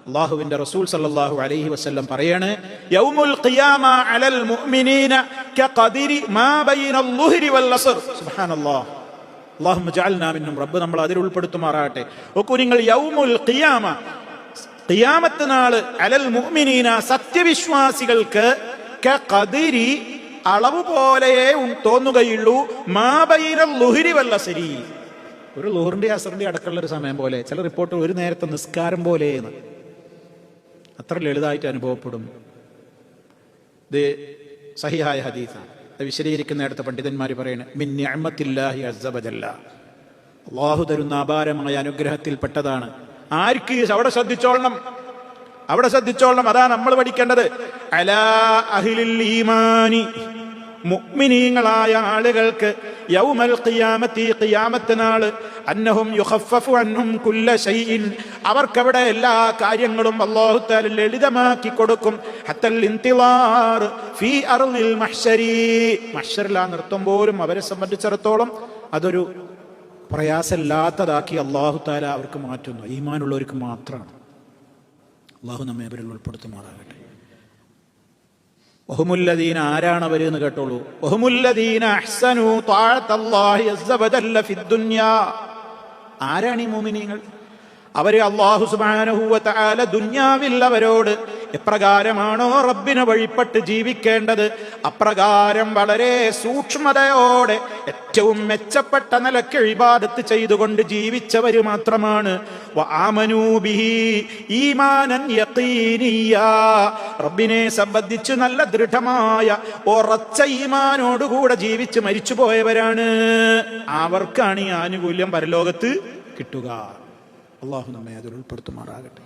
അല്ലാഹുവിന്റെ റസൂൽ സല്ലല്ലാഹു അലൈഹി വസല്ലം പറയാണ്, യൗമുൽ ഖിയാമ അലൽ മുഅ്മിനീന കഖദിരി മാ ബൈനൽ ളുഹ്രി വൽ അസ്ർ. സുബ്ഹാനല്ലാഹ്, അല്ലാഹുമ്മ ജഅൽനാ മിൻഹും. റബ്ബ് നമ്മൾ അതിൽ ഉൾപ്പെടുത്തുമാറാകട്ടെ. നോക്കൂ നിങ്ങൾ, യൗമുൽ ഖിയാമ, ഖിയാമത്ത് നാള്, അലൽ മുഅ്മിനീന, സത്യവിശ്വാസികൾക്ക്, കഖദിരി, അളവ് പോലെയേ തോന്നുകയുള്ളൂ, മാ ബൈനൽ ളുഹ്രി വൽ അസ്രി, ഒരു ളുഹറിന്റെ അസറിന്റെ അടക്കമുള്ള ഒരു സമയം പോലെ. ചില റിപ്പോർട്ട് ഒരു നേരത്തെ നിസ്കാരം പോലെയെന്ന്, അത്ര ലളിതമായിട്ട് അനുഭവപ്പെടും. ഇത് സഹിഹായ ഹദീസാണ്. അത് വിശദീകരിക്കുന്നിടത്ത് പണ്ഡിതന്മാർ പറയുന്നത്, മിൻ നിഅമത്തില്ലാഹി അസ്സ വജല്ല, അല്ലാഹു തരുന്ന അപാരമായ അനുഗ്രഹത്തിൽപ്പെട്ടതാണ്. ആർക്ക്? അവിടെ ശ്രദ്ധിച്ചോളണം, അവിടെ ശ്രദ്ധിച്ചോളണം. അതാ നമ്മൾ പഠിക്കേണ്ടത്. അലാ അഹ്ലിൽ ഈമാനി, മുഅ്മിനീങ്ങളായ ആളുകൾക്ക്, യൗമൽ ഖിയാമത്തി, ഖിയാമത്ത് നാൾ, അന്നഹും യുഖഫഫു അൻഹും കുല്ല ശൈഇൻ, അവർക്കവിടെ എല്ലാ കാര്യങ്ങളും അല്ലാഹു തആല ലളിതമാക്കി കൊടുക്കും. ഹത്തൽ ഇന്തിളാർ ഫീ അർളിൽ മഹ്ശരി, മഹ്ശറിലാ നിർത്തും പോലും അവരെ സംബന്ധിച്ചിടത്തോളം അതൊരു പ്രയാസമില്ലാത്തതാക്കി അല്ലാഹു തആല അവർക്ക് മാറ്റുന്നു. ഈമാനുള്ളവർക്ക് മാത്രമാണ്. അല്ലാഹു നമ്മെ അവരിൽ ഉൾപ്പെടുത്തുമാറാകട്ടെ. വഹുമുല്ലദീന, ആരാണ് അവർ എന്ന് കേട്ടോളൂ. വഹുമുല്ലദീന അഹ്സനു ത്വാഅത്തല്ലാഹി അസ്സ വജല്ല ഫിദ്ദുനിയാ. ആരാണ് ഈ മുഅ്മിനീങ്ങൾ? അവരെ അല്ലാഹു സുബ്ഹാനഹു വ തആല ദുനിയാവിൽ അവരോട് എപ്രകാരമാണോ റബ്ബിനെ വഴിപ്പെട്ട് ജീവിക്കേണ്ടത്, അപ്രകാരം വളരെ സൂക്ഷ്മതയോടെ ഏറ്റവും മെച്ചപ്പെട്ട നിലയ്ക്ക് ഇബാദത്ത് ചെയ്തുകൊണ്ട് ജീവിച്ചവർ മാത്രമാണ്. വആമനൂ ബിഹി ഈമാനൻ യഖീനിയാ, റബ്ബിനെ സംബന്ധിച്ച് നല്ല ദൃഢമായ ഉറച്ച ഈമാനോടുകൂടെ ജീവിച്ച് മരിച്ചു പോയവരാണ്. അവർക്കാണ് ഈ ആനുകൂല്യം പരലോകത്ത് കിട്ടുക. അള്ളാഹു നമ്മെ അതിൽ ഉൾപ്പെടുത്തുമാറാകട്ടെ.